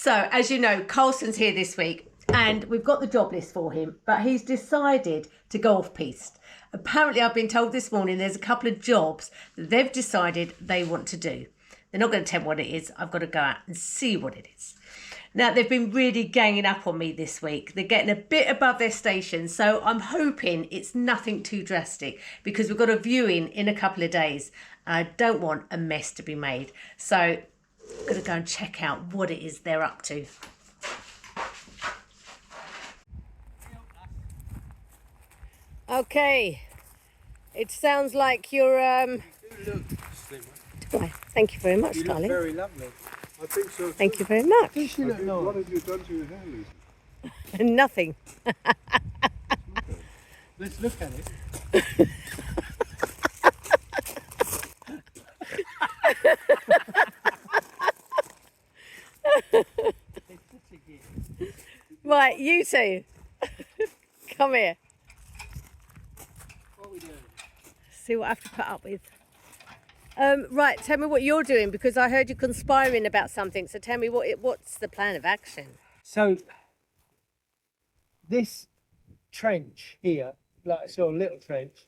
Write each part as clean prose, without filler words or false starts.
So, as you know, Carsten's here this week and we've got the job list for him, but he's decided to go off piste. Apparently, I've been told this morning there's a couple of jobs that they've decided they want to do. They're not going to tell me what it is. I've got to go out and see what it is. Now, they've been really ganging up on me this week. They're getting a bit above their station, so I'm hoping it's nothing too drastic because we've got a viewing in a couple of days. I don't want a mess to be made. So I'm going to go and check out what it is they're up to. Okay, it sounds like you're You look slimmer. Thank you very much, You darling. look very lovely. I think so too. Thank you very much. You look nice. What have you done to your hair, Lisa? Nothing. Let's look at it. Right, you two. Come here. What are we doing? See what I have to put up with. Right, tell me what you're doing because I heard you conspiring about something. So tell me what's the plan of action? So, this trench here, like sort of little trench,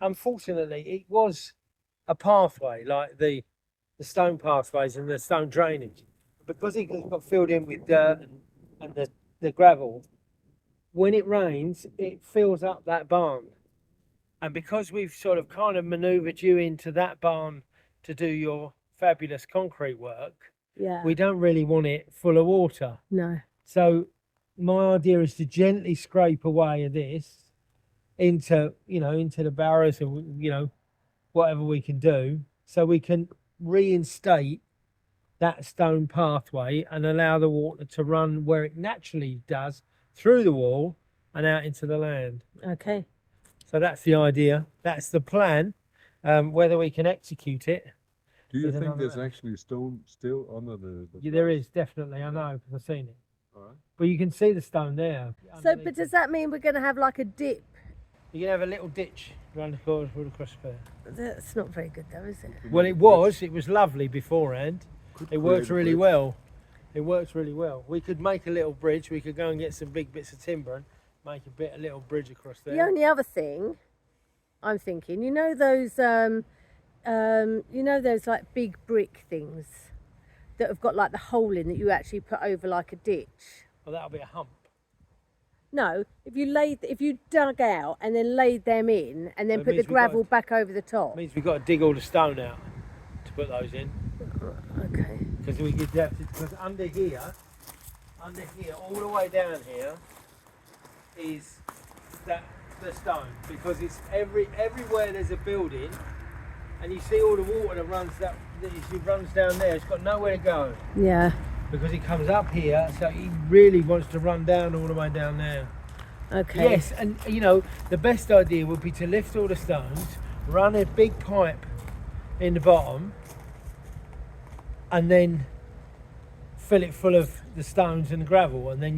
unfortunately, it was a pathway, like the stone pathways and the stone drainage. Because it got filled in with dirt and the gravel, when it rains, it fills up that barn. And because we've sort of kind of manoeuvred you into that barn to do your fabulous concrete work, Yeah. we don't really want it full of water. No. So my idea is to gently scrape away this into the barrows or, whatever we can do, so we can reinstate that stone pathway and allow the water to run where it naturally does, through the wall and out into the land. Okay. So that's the idea. That's the plan. Whether we can execute it. Do you Is think another- there's actually stone still under the Yeah, there is, definitely. I know, because I've seen it. All right. But you can see the stone there. So, but does that mean we're going to have like a dip? You can have a little ditch round the corner, all across there. That's not very good though, is it? Well, it was lovely beforehand. It worked create a really bridge. well. It works really well. We could make a little bridge. We could go and get some big bits of timber and make a little bridge across there. The only other thing I'm thinking, those like big brick things that have got like the hole in that you actually put over like a ditch. Well, that'll be a hump. No, if you dug out and then laid them in and then That put the means we've got gravel to- back over the top. Means we've got to dig all the stone out to put those in. Okay. Because we get that, because under here, all the way down here is the stone. Because it's everywhere there's a building, and you see all the water that runs down there. It's got nowhere to go Yeah. because it comes up here. So it really wants to run down all the way down there. Okay. Yes, and the best idea would be to lift all the stones, run a big pipe in the bottom, and then fill it full of the stones and the gravel, and then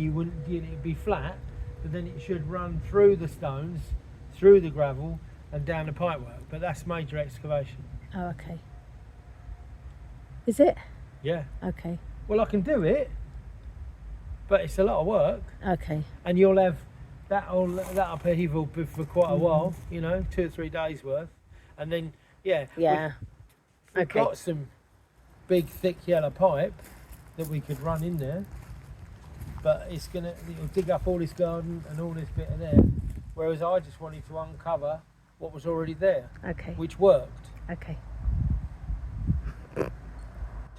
it'd be flat, but then it should run through the stones, through the gravel, and down the pipework. But that's major excavation. Oh, okay. Is it? Yeah. Okay. Well, I can do it, but it's a lot of work, Okay. and you'll have that upheaval for quite a while. 2 or 3 days worth, and then Yeah. We've Okay. got some big thick yellow pipe that we could run in there, but it'll dig up all this garden and all this bit of there, whereas I just wanted to uncover what was already there, Okay. which worked. Okay.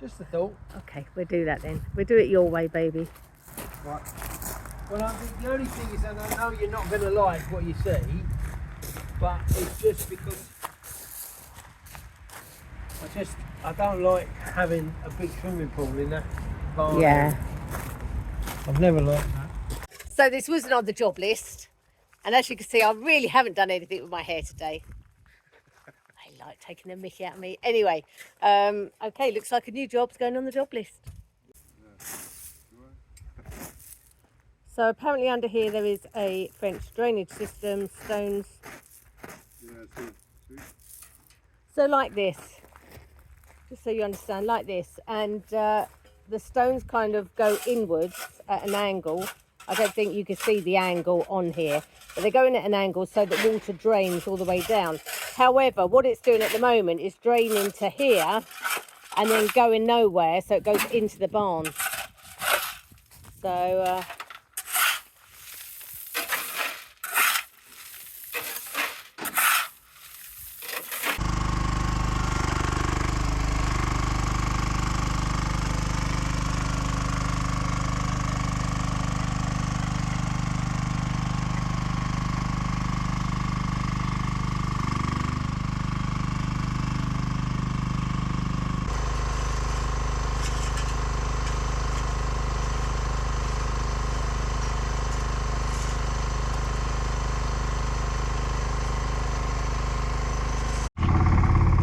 Just a thought. Okay. We'll do that then. We'll do it your way, baby. Right. Well, I think the only thing is, and I know you're not going to like what you see, but it's just because I don't like having a big swimming pool in that barn. Yeah. I've never liked that. So this wasn't on the job list, and as you can see, I really haven't done anything with my hair today. They like taking the mickey out of me. Anyway, okay, looks like a new job's going on the job list. So apparently under here there is a French drainage system, stones. Yeah, see? So like this, just so you understand, like this, and the stones kind of go inwards at an angle. I don't think you can see the angle on here, but they're going at an angle so that water drains all the way down. However, what it's doing at the moment is draining to here and then going nowhere, so it goes into the barn. So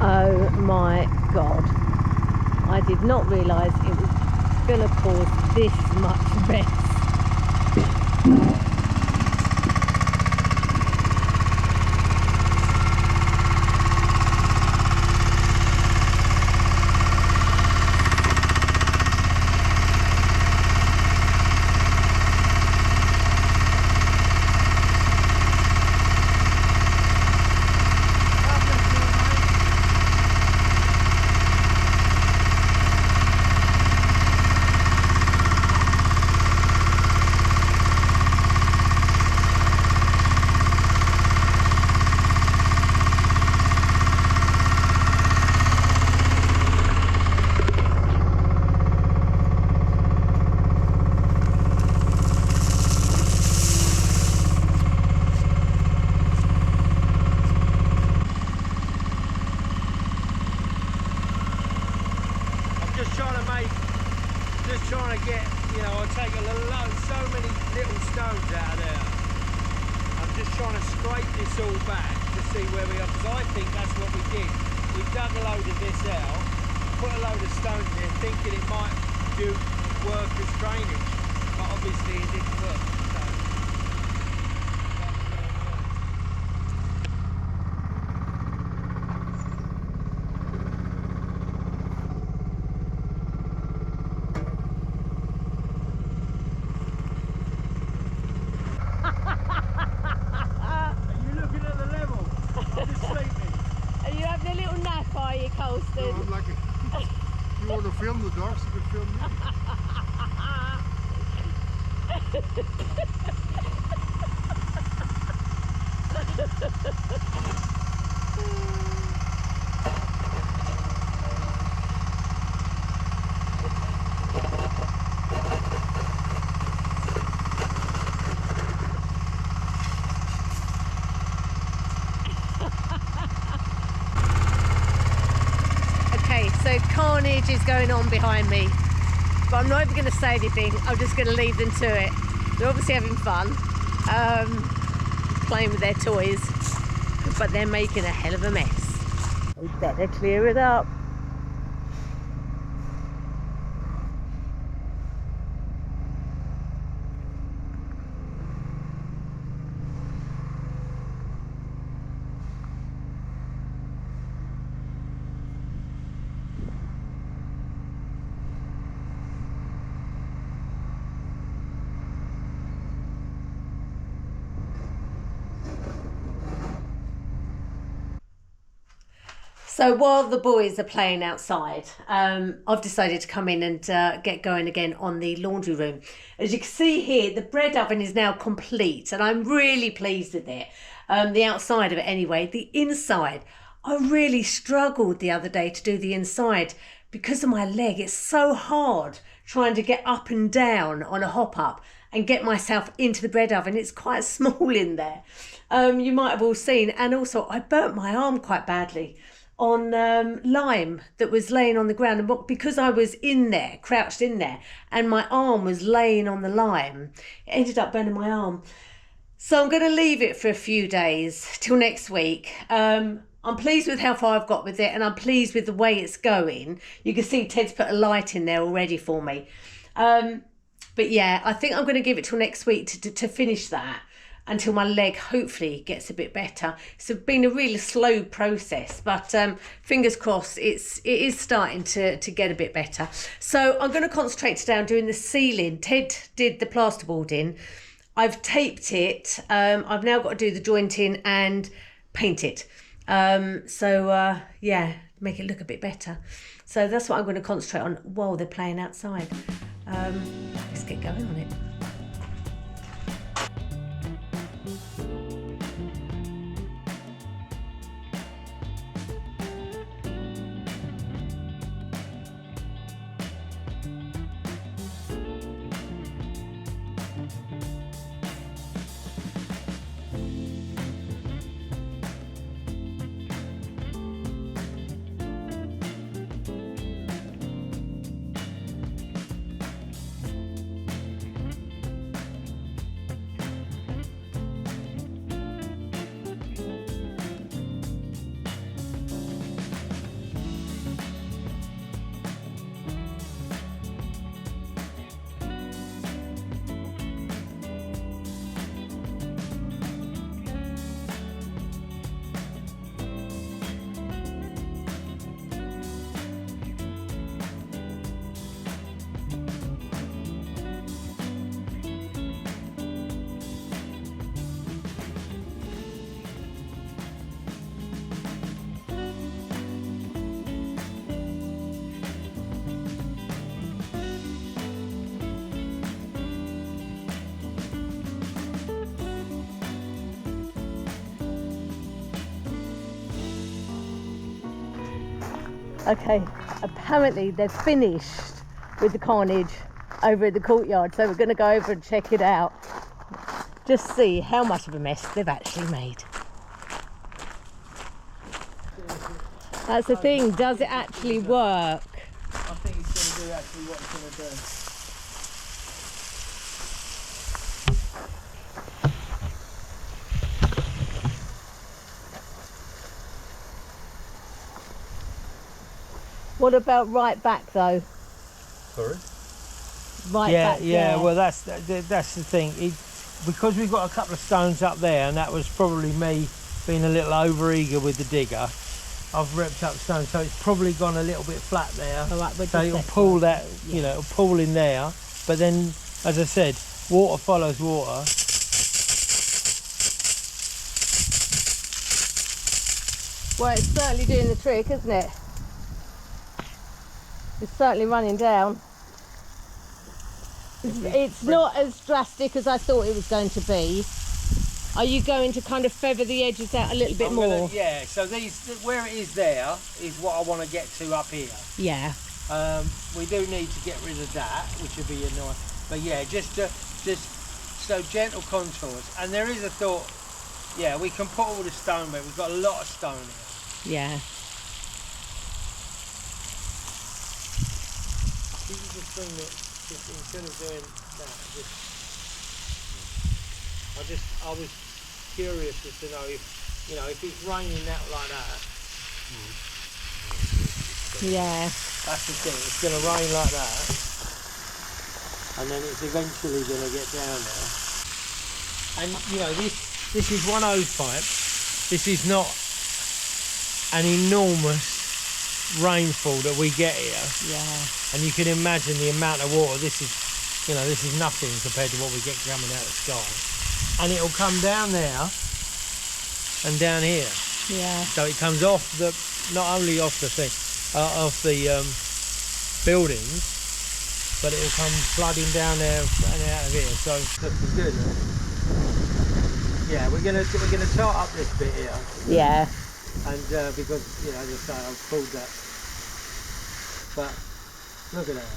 oh my God, I did not realise it was going to cause this much mess. Just trying to get, I take so many little stones out of there. I'm just trying to scrape this all back to see where we are, because I think that's what we did. We dug a load of this out, put a load of stones in there, thinking it might do work as drainage, but obviously it didn't work. Carsten. No, I'm like you want to film the dogs, you can film me. So carnage is going on behind me, but I'm not even going to say anything. I'm just going to leave them to it. They're obviously having fun, playing with their toys, but they're making a hell of a mess. We better clear it up. So while the boys are playing outside, I've decided to come in and get going again on the laundry room. As you can see here, the bread oven is now complete and I'm really pleased with it. The outside of it anyway. The inside, I really struggled the other day to do the inside because of my leg. It's so hard trying to get up and down on a hop up and get myself into the bread oven. It's quite small in there. You might have all seen, and also I burnt my arm quite badly on lime that was laying on the ground, and because I was in there, crouched in there, and my arm was laying on the lime, it ended up burning my arm. So I'm going to leave it for a few days till next week. I'm pleased with how far I've got with it, and I'm pleased with the way it's going. You can see Ted's put a light in there already for me. But yeah, I think I'm going to give it till next week to finish that. until my leg hopefully gets a bit better. It's been a really slow process, but fingers crossed it is starting to get a bit better. So I'm going to concentrate today on doing the ceiling. Ted did the plasterboarding. I've taped it. I've now got to do the jointing and paint it. Yeah, make it look a bit better. So that's what I'm going to concentrate on while they're playing outside. Let's get going on it. Okay, apparently they've finished with the carnage over at the courtyard, so we're going to go over and check it out. Just see how much of a mess they've actually made. That's the thing, does it actually work? I think it's going to do actually what it's going to do. What about right back though? Sorry? Right back there. Well that's the thing. Because we've got a couple of stones up there, and that was probably me being a little over eager with the digger. I've ripped up stones, so it's probably gone a little bit flat there. All right, so it'll pull that, you know, it'll pull in there. But then, as I said, water follows water. Well, it's certainly doing the trick, isn't it? It's certainly running down. It's not as drastic as I thought it was going to be. Are you going to kind of feather the edges out a little bit more? Yeah, so where it is there is what I want to get to up here. Yeah. We do need to get rid of that, which would be annoying. But yeah, just so gentle contours. And there is a thought, yeah, we can put all the stone back. We've got a lot of stone here. Yeah. This is the thing that, just instead of doing that, I was curious as to know if, you know, if it's raining out like that. Yeah. That's the thing, it's going to rain like that, and then it's eventually going to get down there. And you know, this is one hose pipe. This is not an enormous rainfall that we get here. Yeah. And you can imagine the amount of water. This is, you know, this is nothing compared to what we get coming out of the sky. And it'll come down there and down here. Yeah. So it comes off the, not only off the thing, off the buildings, but it'll come flooding down there and out of here. So it's looking good. Yeah, we're gonna tart up this bit here. Yeah. And because, you know, as I say, I've pulled that. But look at that.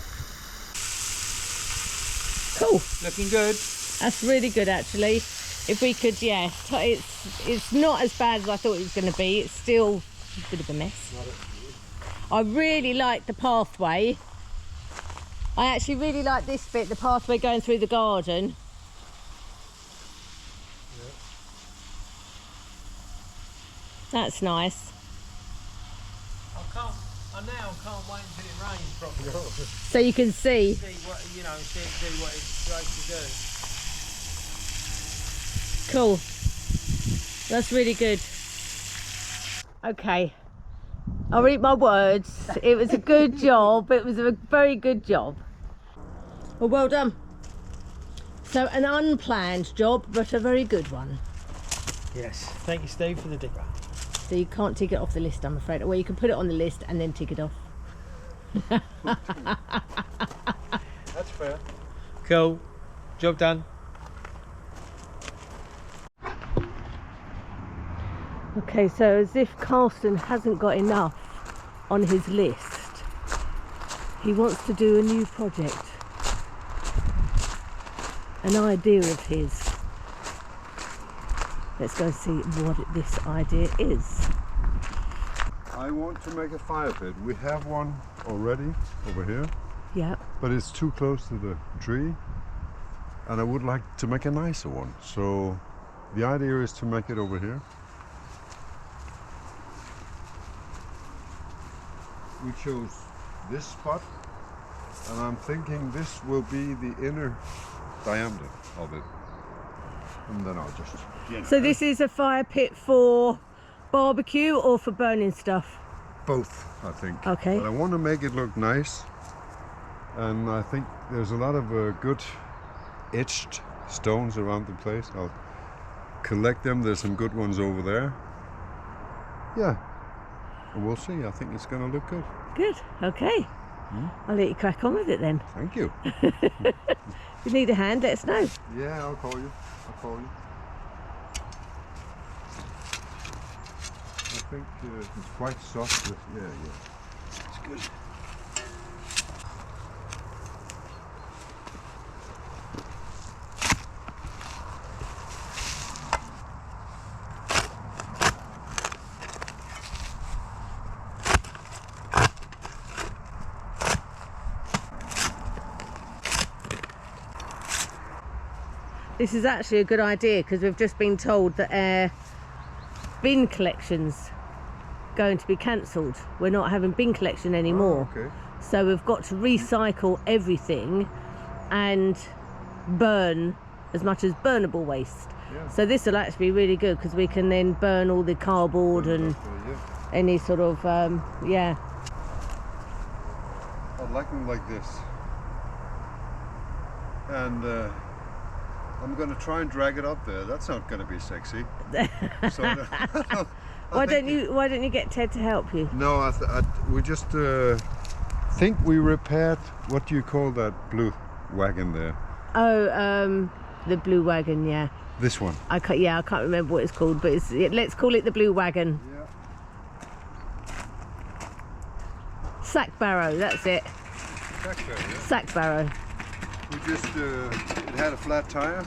Cool. Looking good. That's really good, actually. If we could, yeah, it's not as bad as I thought it was going to be. It's still a bit of a mess. I really like the pathway. I actually really like this bit, the pathway going through the garden. Yeah. That's nice. I now can't wait until it rains properly. So you can see. See what, you know, see it do what it's supposed to do. Cool. That's really good. Okay. I'll eat my words. It was a good job. It was a very good job. Well done. So an unplanned job, but a very good one. Yes. Thank you, Steve, for the digger. So you can't tick it off the list, I'm afraid. Well, you can put it on the list and then tick it off. That's fair. Cool. Job done. Okay, so as if Carsten hasn't got enough on his list, he wants to do a new project. An idea of his. Let's go and see what this idea is. I want to make a fire pit. We have one already over here, Yeah. but it's too close to the tree. And I would like to make a nicer one. So the idea is to make it over here. We chose this spot, and I'm thinking this will be the inner diameter of it. And then I'll just, So this is a fire pit for barbecue or for burning stuff? both, I think. Okay. But I want to make it look nice, and I think there's a lot of good etched stones around the place. I'll collect them. There's some good ones over there. Yeah, and we'll see. I think it's going to look good. Good. Okay. I'll let you crack on with it then. Thank you. If you need a hand, let us know. Yeah, I'll call you. I think it's quite soft. Yeah. It's good. This is actually a good idea because we've just been told that our bin collection's going to be cancelled. We're not having bin collection anymore. Oh, okay. So we've got to recycle everything and burn as much as burnable waste. Yeah. So this will actually be really good because we can then burn all the cardboard and Yeah. any sort of, yeah. I like them like this. And I'm going to try and drag it up there. That's not going to be sexy. So, Why don't you get Ted to help you? No, we just think we repaired, what do you call that blue wagon there? Oh, the blue wagon, yeah. This one. I can't remember what it's called, but let's call it the blue wagon. Yeah. Sack barrow, that's it. Sack barrow. We just, it had a flat tire,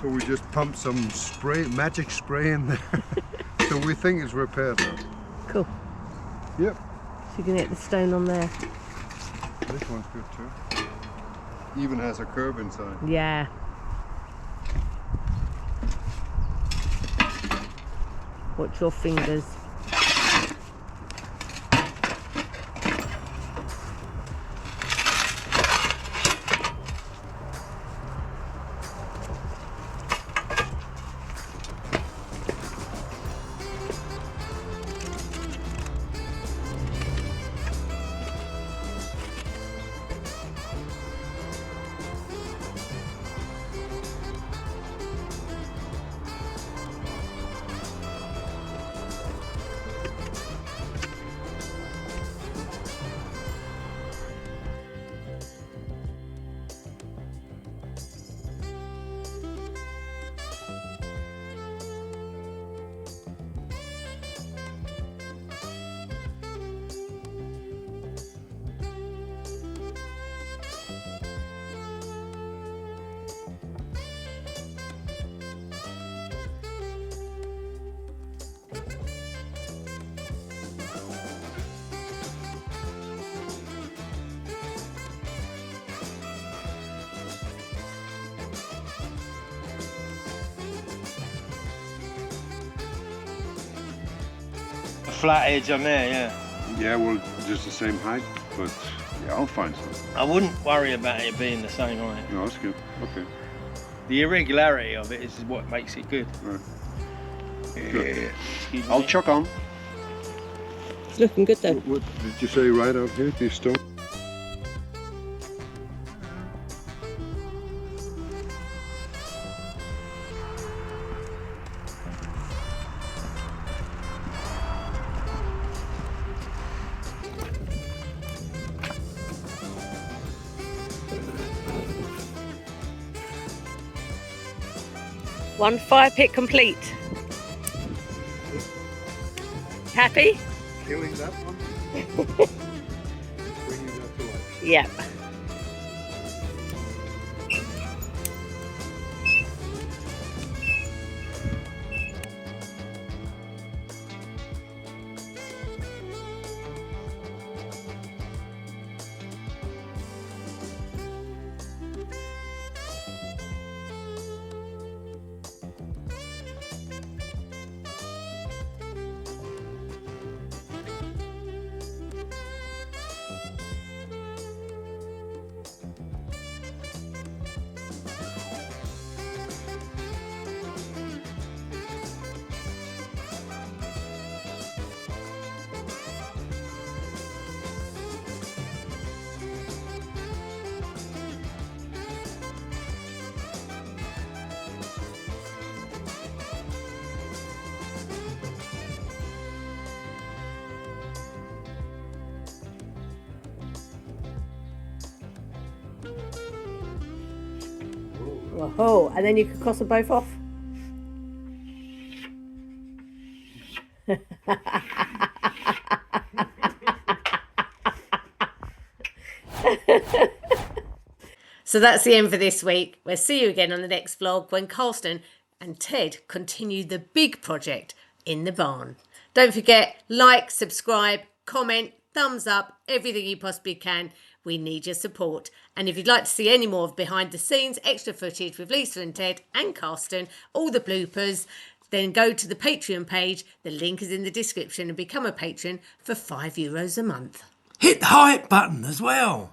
so we just pumped some spray, magic spray in there. So we think it's repaired now. Cool. Yep. So you can get the stone on there. This one's good too. Even has a curb inside. Yeah. Watch your fingers. Flat edge on there, yeah. Yeah, well, just the same height, but yeah, I'll find some. I wouldn't worry about it being the same height. No, that's good. Okay. The irregularity of it is what makes it good. Right. Yeah. Excuse I'll me. chuck on. It's looking good though. What did you say right out here? These stones? One fire pit complete. Happy? Killing that one? Bringing that to life. Yep. Oh, and then you could cross them both off. So that's the end for this week. We'll see you again on the next vlog when Carsten and Ted continue the big project in the barn. Don't forget, like, subscribe, comment, thumbs up, everything you possibly can. We need your support. And if you'd like to see any more of behind the scenes, extra footage with Lisa and Ted and Carsten, all the bloopers, then go to the Patreon page. The link is in the description and become a patron for €5 a month. Hit the hype button as well.